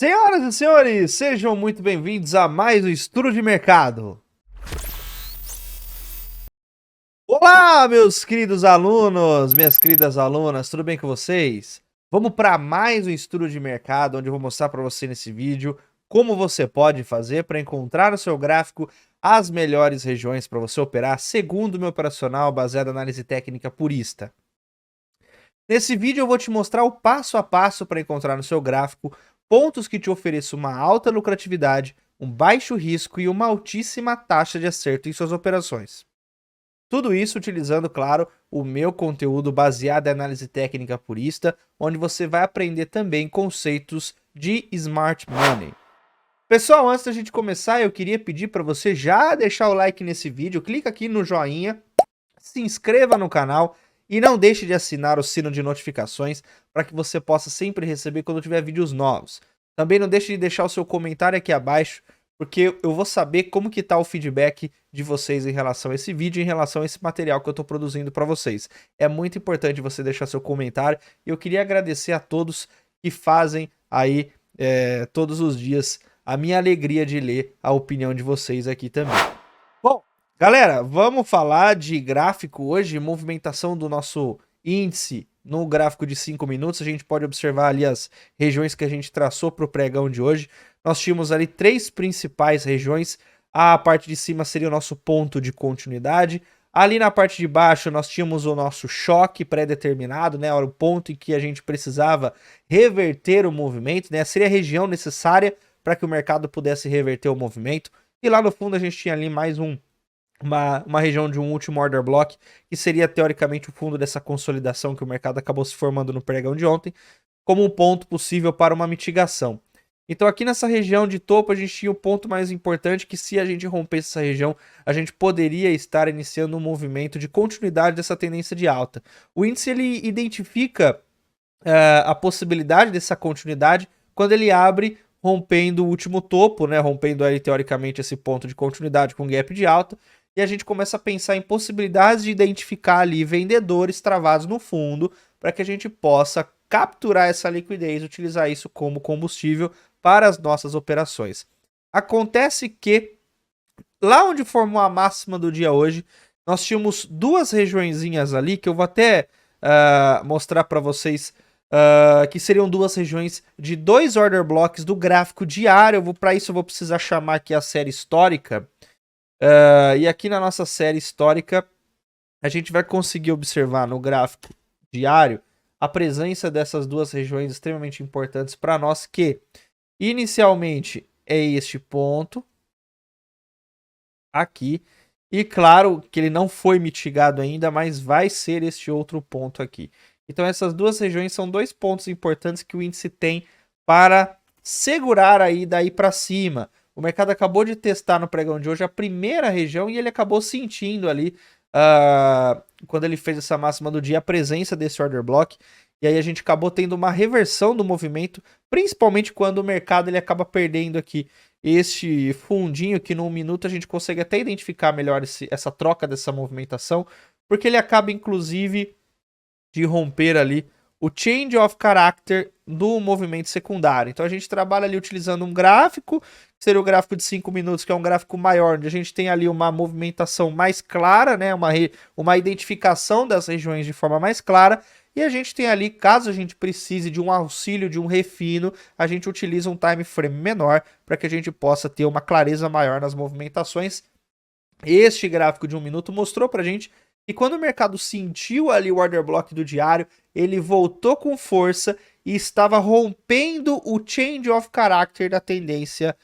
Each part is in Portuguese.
Senhoras e senhores, sejam muito bem-vindos a mais um Estudo de Mercado. Olá, meus queridos alunos, minhas queridas alunas, tudo bem com vocês? Vamos para mais um Estudo de Mercado, onde eu vou mostrar para você nesse vídeo como você pode fazer para encontrar no seu gráfico as melhores regiões para você operar segundo o meu operacional baseado em análise técnica purista. Nesse vídeo eu vou te mostrar o passo a passo para encontrar no seu gráfico pontos que te ofereçam uma alta lucratividade, um baixo risco e uma altíssima taxa de acerto em suas operações. Tudo isso utilizando, claro, o meu conteúdo baseado em análise técnica purista, onde você vai aprender também conceitos de Smart Money. Pessoal, antes da gente começar, eu queria pedir para você já deixar o like nesse vídeo, clica aqui no joinha, se inscreva no canal e não deixe de assinar o sino de notificações para que você possa sempre receber quando tiver vídeos novos. Também não deixe de deixar o seu comentário aqui abaixo, porque eu vou saber como que tá o feedback de vocês em relação a esse vídeo, em relação a esse material que eu estou produzindo para vocês. É muito importante você deixar seu comentário e eu queria agradecer a todos que fazem aí todos os dias a minha alegria de ler a opinião de vocês aqui também. Bom, galera, vamos falar de gráfico hoje, movimentação do nosso índice no gráfico de 5 minutos. A gente pode observar ali as regiões que a gente traçou para o pregão de hoje. Nós tínhamos ali 3 principais regiões. A parte de cima seria o nosso ponto de continuidade. Ali na parte de baixo nós tínhamos o nosso choque pré-determinado, né? Era o ponto em que a gente precisava reverter o movimento, né? Seria a região necessária para que o mercado pudesse reverter o movimento. E lá no fundo a gente tinha ali mais uma região de um último order block, que seria teoricamente o fundo dessa consolidação que o mercado acabou se formando no pregão de ontem, como um ponto possível para uma mitigação. Então aqui nessa região de topo a gente tinha o ponto mais importante, que se a gente rompesse essa região, a gente poderia estar iniciando um movimento de continuidade dessa tendência de alta. O índice ele identifica a possibilidade dessa continuidade quando ele abre rompendo o último topo, né, rompendo aí teoricamente esse ponto de continuidade com gap de alta, e a gente começa a pensar em possibilidades de identificar ali vendedores travados no fundo, para que a gente possa capturar essa liquidez, utilizar isso como combustível para as nossas operações. Acontece que lá onde formou a máxima do dia hoje, nós tínhamos duas regiõezinhas ali, que eu vou até mostrar para vocês, que seriam duas regiões de 2 order blocks do gráfico diário. Para isso eu vou precisar chamar aqui a série histórica. E aqui na nossa série histórica, a gente vai conseguir observar no gráfico diário a presença dessas duas regiões extremamente importantes para nós, que inicialmente é este ponto aqui, e claro que ele não foi mitigado ainda, mas vai ser este outro ponto aqui. Então essas duas regiões são 2 pontos importantes que o índice tem para segurar aí daí para cima. O mercado acabou de testar no pregão de hoje a primeira região e ele acabou sentindo ali, quando ele fez essa máxima do dia, a presença desse order block. E aí a gente acabou tendo uma reversão do movimento, principalmente quando o mercado ele acaba perdendo aqui este fundinho, que num minuto a gente consegue até identificar melhor essa troca dessa movimentação, porque ele acaba inclusive de romper ali o change of character do movimento secundário. Então a gente trabalha ali utilizando um gráfico, que seria o gráfico de 5 minutos, que é um gráfico maior, onde a gente tem ali uma movimentação mais clara, né? Uma identificação das regiões de forma mais clara. E a gente tem ali, caso a gente precise de um auxílio, de um refino, a gente utiliza um time frame menor para que a gente possa ter uma clareza maior nas movimentações. Este gráfico de 1 minuto mostrou para a gente que quando o mercado sentiu ali o order block do diário, ele voltou com força e estava rompendo o change of character da tendência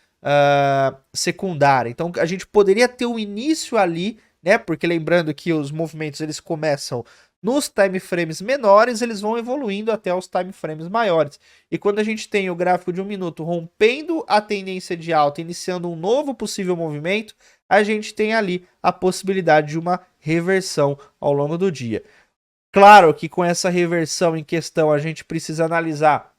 secundária. Então a gente poderia ter um início ali, né? Porque lembrando que os movimentos eles começam nos time frames menores, eles vão evoluindo até os time frames maiores. E quando a gente tem o gráfico de 1 minuto rompendo a tendência de alta, iniciando um novo possível movimento, a gente tem ali a possibilidade de uma reversão ao longo do dia. Claro que com essa reversão em questão, a gente precisa analisar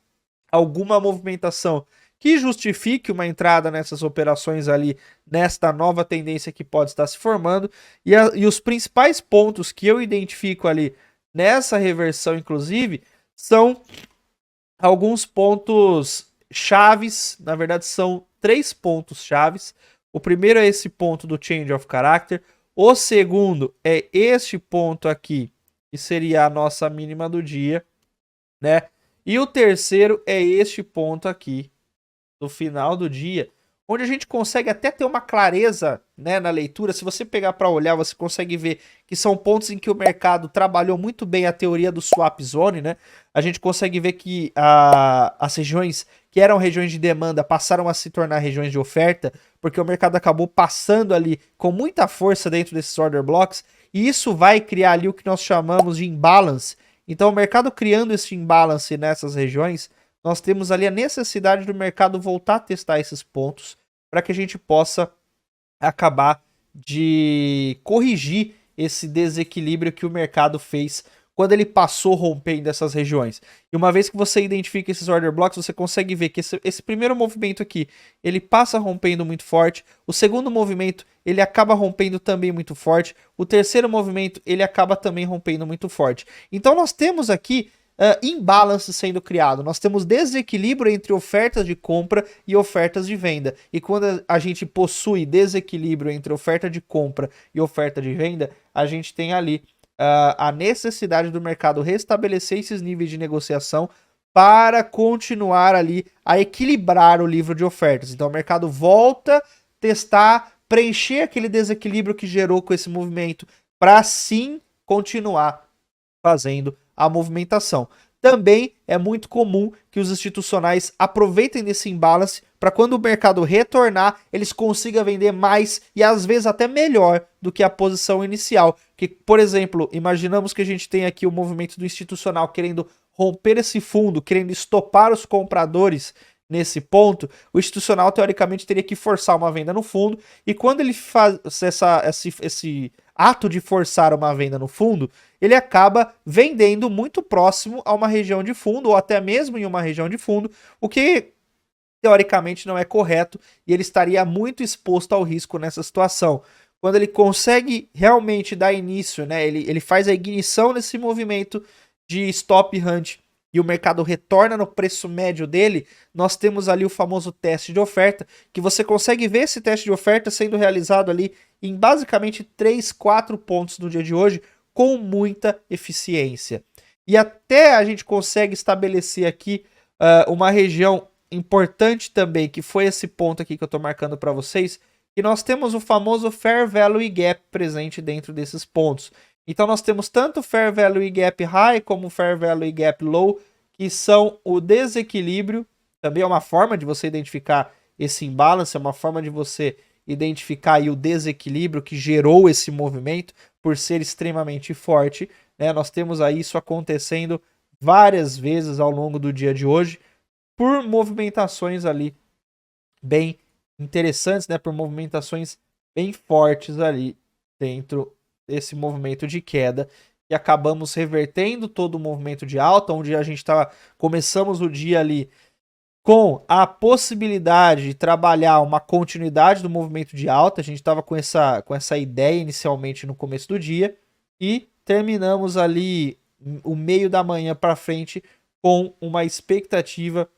alguma movimentação que justifique uma entrada nessas operações ali, nesta nova tendência que pode estar se formando. E os principais pontos que eu identifico ali nessa reversão, inclusive, são alguns pontos chaves, na verdade são 3 pontos chaves. O primeiro é esse ponto do Change of Character. O segundo é este ponto aqui, que seria a nossa mínima do dia, né? E o terceiro é este ponto aqui, do final do dia, onde a gente consegue até ter uma clareza, né, na leitura. Se você pegar para olhar, você consegue ver que são pontos em que o mercado trabalhou muito bem a teoria do swap zone, né? A gente consegue ver que as regiões que eram regiões de demanda passaram a se tornar regiões de oferta, porque o mercado acabou passando ali com muita força dentro desses order blocks, e isso vai criar ali o que nós chamamos de imbalance. Então, o mercado criando esse imbalance nessas regiões, nós temos ali a necessidade do mercado voltar a testar esses pontos para que a gente possa acabar de corrigir esse desequilíbrio que o mercado fez quando ele passou rompendo essas regiões. E uma vez que você identifica esses order blocks, você consegue ver que esse primeiro movimento aqui, ele passa rompendo muito forte. O segundo movimento, ele acaba rompendo também muito forte. O terceiro movimento, ele acaba também rompendo muito forte. Então nós temos aqui imbalance sendo criado. Nós temos desequilíbrio entre ofertas de compra e ofertas de venda. E quando a gente possui desequilíbrio entre oferta de compra e oferta de venda, a gente tem ali a necessidade do mercado restabelecer esses níveis de negociação para continuar ali a equilibrar o livro de ofertas. Então o mercado volta a testar, preencher aquele desequilíbrio que gerou com esse movimento, para sim continuar fazendo a movimentação. Também é muito comum que os institucionais aproveitem desse imbalance para quando o mercado retornar, eles consigam vender mais e às vezes até melhor do que a posição inicial. Que, por exemplo, imaginamos que a gente tem aqui o movimento do institucional querendo romper esse fundo, querendo estopar os compradores nesse ponto. O institucional teoricamente teria que forçar uma venda no fundo, e quando ele faz esse ato de forçar uma venda no fundo, ele acaba vendendo muito próximo a uma região de fundo, ou até mesmo em uma região de fundo, o que teoricamente não é correto, e ele estaria muito exposto ao risco nessa situação. Quando ele consegue realmente dar início, né, ele faz a ignição nesse movimento de stop hunt e o mercado retorna no preço médio dele, nós temos ali o famoso teste de oferta, que você consegue ver esse teste de oferta sendo realizado ali em basicamente 3, 4 pontos no dia de hoje, com muita eficiência. E até a gente consegue estabelecer aqui uma região importante também, que foi esse ponto aqui que eu estou marcando para vocês, e nós temos o famoso Fair Value Gap presente dentro desses pontos. Então nós temos tanto Fair Value Gap High como Fair Value Gap Low, que são o desequilíbrio. Também é uma forma de você identificar esse imbalance, é uma forma de você identificar aí o desequilíbrio que gerou esse movimento por ser extremamente forte, né? Nós temos aí isso acontecendo várias vezes ao longo do dia de hoje, por movimentações ali bem interessantes, né? Por movimentações bem fortes ali dentro desse movimento de queda, e acabamos revertendo todo o movimento de alta, onde a gente começamos o dia ali com a possibilidade de trabalhar uma continuidade do movimento de alta. A gente estava com essa ideia inicialmente no começo do dia, e terminamos ali o meio da manhã para frente com uma expectativa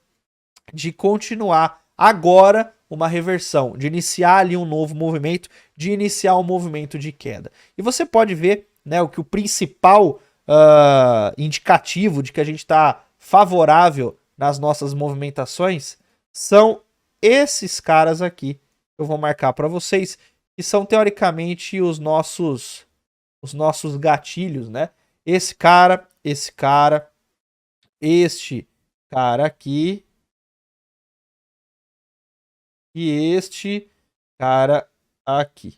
de continuar agora uma reversão, de iniciar ali um novo movimento, de iniciar um movimento de queda. E você pode ver, né, o principal indicativo de que a gente está favorável nas nossas movimentações são esses caras aqui que eu vou marcar para vocês, que são teoricamente os nossos gatilhos, né? Esse cara, este cara aqui e este cara aqui.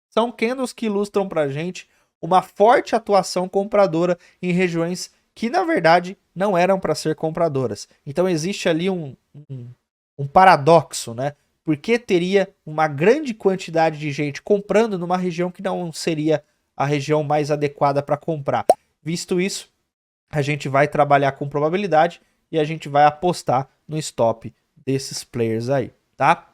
São candles que ilustram pra gente uma forte atuação compradora em regiões que, na verdade, não eram para ser compradoras. Então existe ali um paradoxo, né? Porque teria uma grande quantidade de gente comprando numa região que não seria a região mais adequada para comprar. Visto isso, a gente vai trabalhar com probabilidade e a gente vai apostar no stop desses players aí, tá?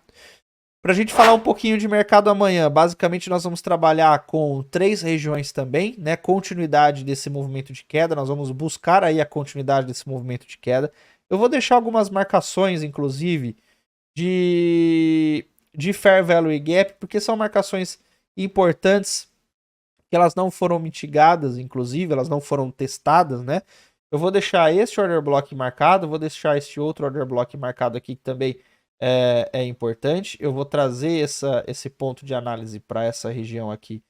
Pra gente falar um pouquinho de mercado amanhã, basicamente nós vamos trabalhar com 3 regiões também, né? Continuidade desse movimento de queda, nós vamos buscar aí a continuidade desse movimento de queda. Eu vou deixar algumas marcações, inclusive, de Fair Value Gap, porque são marcações importantes, que elas não foram mitigadas, inclusive, elas não foram testadas, né? Eu vou deixar este order block marcado, vou deixar este outro order block marcado aqui, que também é importante. Eu vou trazer esse ponto de análise para essa região aqui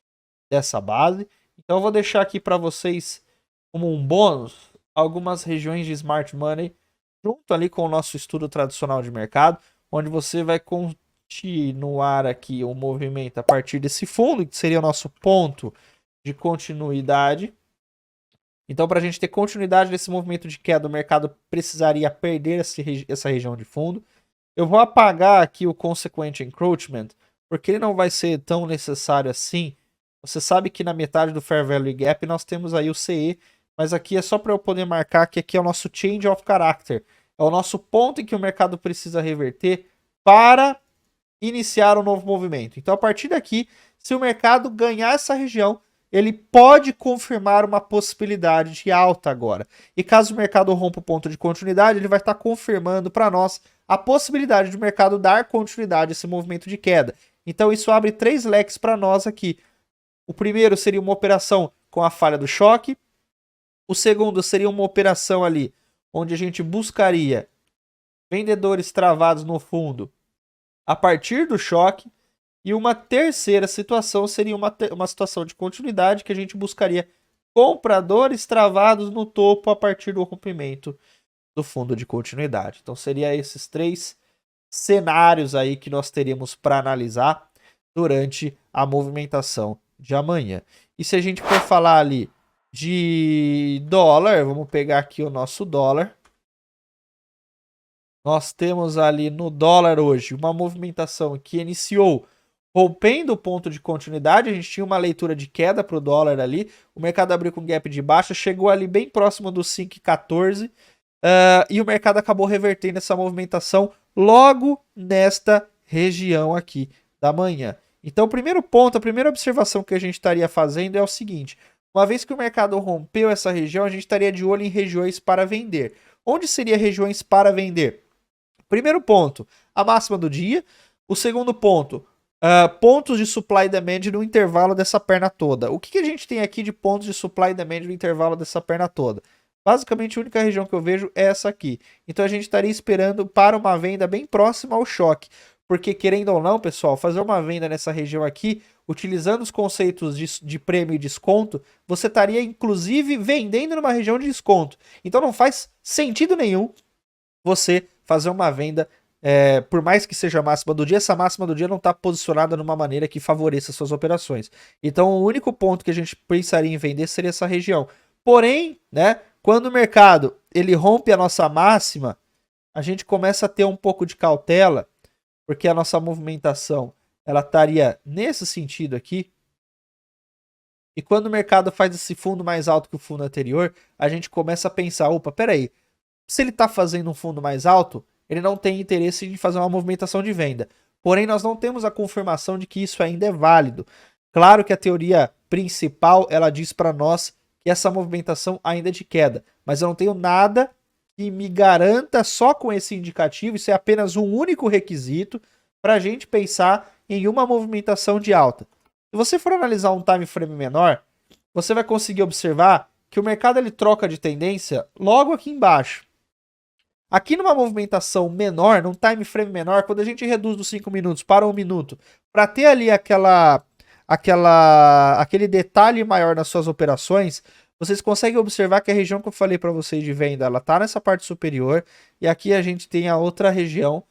dessa base. Então eu vou deixar aqui para vocês, como um bônus, algumas regiões de Smart Money, junto ali com o nosso estudo tradicional de mercado, onde você vai continuar aqui o movimento a partir desse fundo, que seria o nosso ponto de continuidade. Então, para a gente ter continuidade desse movimento de queda, o mercado precisaria perder essa região de fundo. Eu vou apagar aqui o Consequent Encroachment, porque ele não vai ser tão necessário assim. Você sabe que na metade do Fair Value Gap nós temos aí o CE, mas aqui é só para eu poder marcar que aqui é o nosso Change of Character. É o nosso ponto em que o mercado precisa reverter para iniciar um novo movimento. Então, a partir daqui, se o mercado ganhar essa região, ele pode confirmar uma possibilidade de alta agora. E caso o mercado rompa o ponto de continuidade, ele vai estar confirmando para nós a possibilidade do mercado dar continuidade a esse movimento de queda. Então isso abre 3 leques para nós aqui. O primeiro seria uma operação com a falha do choque. O segundo seria uma operação ali onde a gente buscaria vendedores travados no fundo a partir do choque. E uma terceira situação seria uma situação de continuidade, que a gente buscaria compradores travados no topo a partir do rompimento do fundo de continuidade. Então seria esses 3 cenários aí que nós teríamos para analisar durante a movimentação de amanhã. E se a gente for falar ali de dólar, vamos pegar aqui o nosso dólar. Nós temos ali no dólar hoje uma movimentação que iniciou rompendo o ponto de continuidade. A gente tinha uma leitura de queda para o dólar ali. O mercado abriu com gap de baixa, chegou ali bem próximo dos 5,14 e o mercado acabou revertendo essa movimentação logo nesta região aqui da manhã. Então, o primeiro ponto, a primeira observação que a gente estaria fazendo é o seguinte: uma vez que o mercado rompeu essa região, a gente estaria de olho em regiões para vender. Onde seria regiões para vender? Primeiro ponto, a máxima do dia. O segundo ponto, pontos de supply e demand no intervalo dessa perna toda. O que a gente tem aqui de pontos de supply e demand no intervalo dessa perna toda? Basicamente, a única região que eu vejo é essa aqui. Então, a gente estaria esperando para uma venda bem próxima ao choque. Porque, querendo ou não, pessoal, fazer uma venda nessa região aqui, utilizando os conceitos de prêmio e desconto, você estaria, inclusive, vendendo numa região de desconto. Então, não faz sentido nenhum você fazer uma venda, por mais que seja a máxima do dia, essa máxima do dia não está posicionada numa maneira que favoreça suas operações. Então, o único ponto que a gente pensaria em vender seria essa região. Porém, né, quando o mercado ele rompe a nossa máxima, a gente começa a ter um pouco de cautela, porque a nossa movimentação ela estaria nesse sentido aqui. E quando o mercado faz esse fundo mais alto que o fundo anterior, a gente começa a pensar, opa, peraí, se ele está fazendo um fundo mais alto, ele não tem interesse em fazer uma movimentação de venda. Porém, nós não temos a confirmação de que isso ainda é válido. Claro que a teoria principal, ela diz para nós que essa movimentação ainda é de queda, mas eu não tenho nada que me garanta só com esse indicativo. Isso é apenas um único requisito para a gente pensar em uma movimentação de alta. Se você for analisar um time frame menor, você vai conseguir observar que o mercado ele troca de tendência logo aqui embaixo. Aqui numa movimentação menor, num time frame menor, quando a gente reduz dos 5 minutos para 1 minuto, para ter ali aquele detalhe maior nas suas operações, vocês conseguem observar que a região que eu falei para vocês de venda, ela está nessa parte superior, e aqui a gente tem a outra região,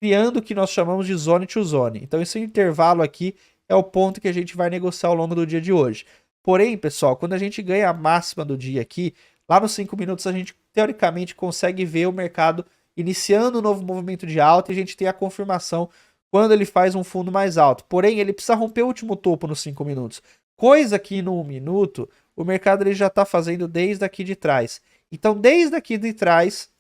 criando o que nós chamamos de zone to zone. Então esse intervalo aqui é o ponto que a gente vai negociar ao longo do dia de hoje. Porém, pessoal, quando a gente ganha a máxima do dia aqui, lá nos 5 minutos a gente teoricamente consegue ver o mercado iniciando um novo movimento de alta, e a gente tem a confirmação quando ele faz um fundo mais alto. Porém, ele precisa romper o último topo nos 5 minutos. Coisa que no 1 minuto, o mercado ele já está fazendo desde aqui de trás. Então, desde aqui de trás,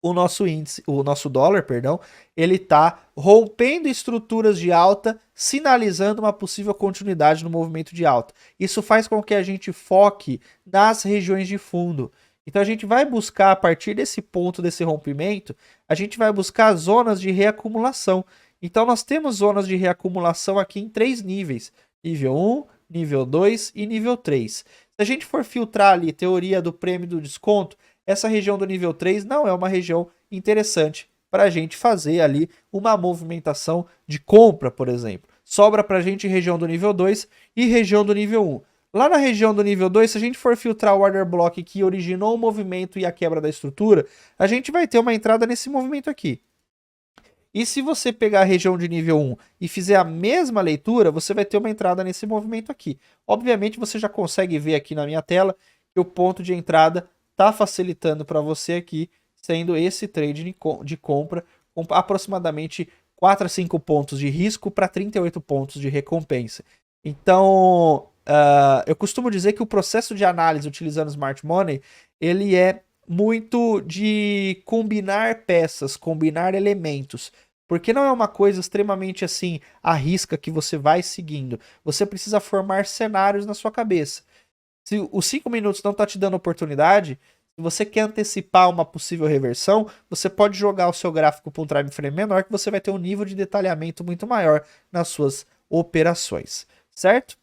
o nosso índice, o nosso dólar, perdão, ele está rompendo estruturas de alta, sinalizando uma possível continuidade no movimento de alta. Isso faz com que a gente foque nas regiões de fundo. Então a gente vai buscar, a partir desse ponto, desse rompimento, a gente vai buscar zonas de reacumulação. Então nós temos zonas de reacumulação aqui em 3 níveis. Nível 1, nível 2 e nível 3. Se a gente for filtrar ali teoria do prêmio e do desconto, essa região do nível 3 não é uma região interessante para a gente fazer ali uma movimentação de compra, por exemplo. Sobra para a gente região do nível 2 e região do nível 1. Lá na região do nível 2, se a gente for filtrar o order block que originou o movimento e a quebra da estrutura, a gente vai ter uma entrada nesse movimento aqui. E se você pegar a região de nível 1 e fizer a mesma leitura, você vai ter uma entrada nesse movimento aqui. Obviamente você já consegue ver aqui na minha tela que o ponto de entrada está facilitando para você aqui, sendo esse trade de compra com aproximadamente 4 a 5 pontos de risco para 38 pontos de recompensa. Então, eu costumo dizer que o processo de análise utilizando Smart Money, ele é muito de combinar peças, combinar elementos, porque não é uma coisa extremamente assim, à risca que você vai seguindo. Você precisa formar cenários na sua cabeça. Se os 5 minutos não está te dando oportunidade, se você quer antecipar uma possível reversão, você pode jogar o seu gráfico para um time frame menor, que você vai ter um nível de detalhamento muito maior nas suas operações, certo?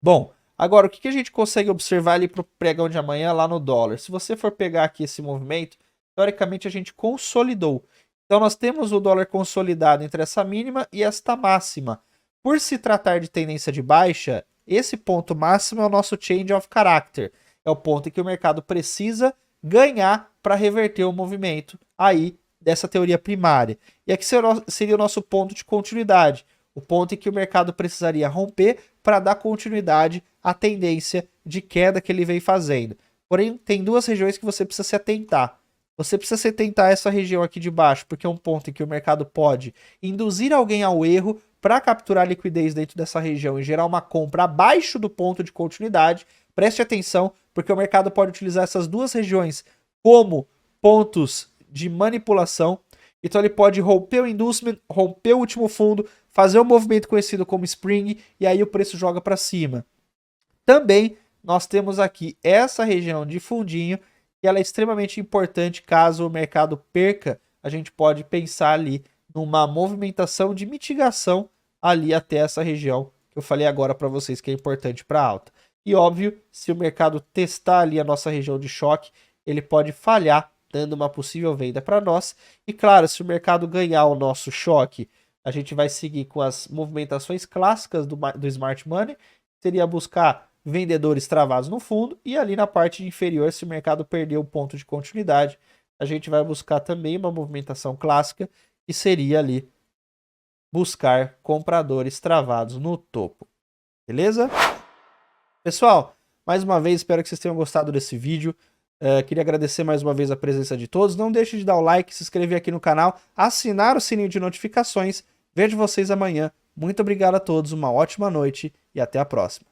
Bom, agora o que a gente consegue observar ali para o pregão de amanhã lá no dólar? Se você for pegar aqui esse movimento, teoricamente a gente consolidou. Então nós temos o dólar consolidado entre essa mínima e esta máxima. Por se tratar de tendência de baixa, esse ponto máximo é o nosso change of character. É o ponto em que o mercado precisa ganhar para reverter o movimento aí dessa teoria primária. E aqui seria o nosso ponto de continuidade. O ponto em que o mercado precisaria romper para dar continuidade à tendência de queda que ele vem fazendo. Porém, tem 2 regiões que você precisa se atentar. Você precisa se atentar a essa região aqui de baixo, porque é um ponto em que o mercado pode induzir alguém ao erro para capturar liquidez dentro dessa região e gerar uma compra abaixo do ponto de continuidade. Preste atenção, porque o mercado pode utilizar essas 2 regiões como pontos de manipulação. Então ele pode romper o inducement, romper o último fundo, fazer um movimento conhecido como spring, e aí o preço joga para cima. Também nós temos aqui essa região de fundinho, que ela é extremamente importante caso o mercado perca. A gente pode pensar ali numa movimentação de mitigação ali até essa região que eu falei agora para vocês que é importante para alta. E óbvio, se o mercado testar ali a nossa região de choque, ele pode falhar, dando uma possível venda para nós. E claro, se o mercado ganhar o nosso choque, a gente vai seguir com as movimentações clássicas do Smart Money, seria buscar vendedores travados no fundo, e ali na parte inferior, se o mercado perder o ponto de continuidade, a gente vai buscar também uma movimentação clássica, que seria ali buscar compradores travados no topo. Beleza? Pessoal, mais uma vez, espero que vocês tenham gostado desse vídeo. Queria agradecer mais uma vez a presença de todos. Não deixe de dar o like, se inscrever aqui no canal, assinar o sininho de notificações. Vejo vocês amanhã. Muito obrigado a todos, uma ótima noite e até a próxima.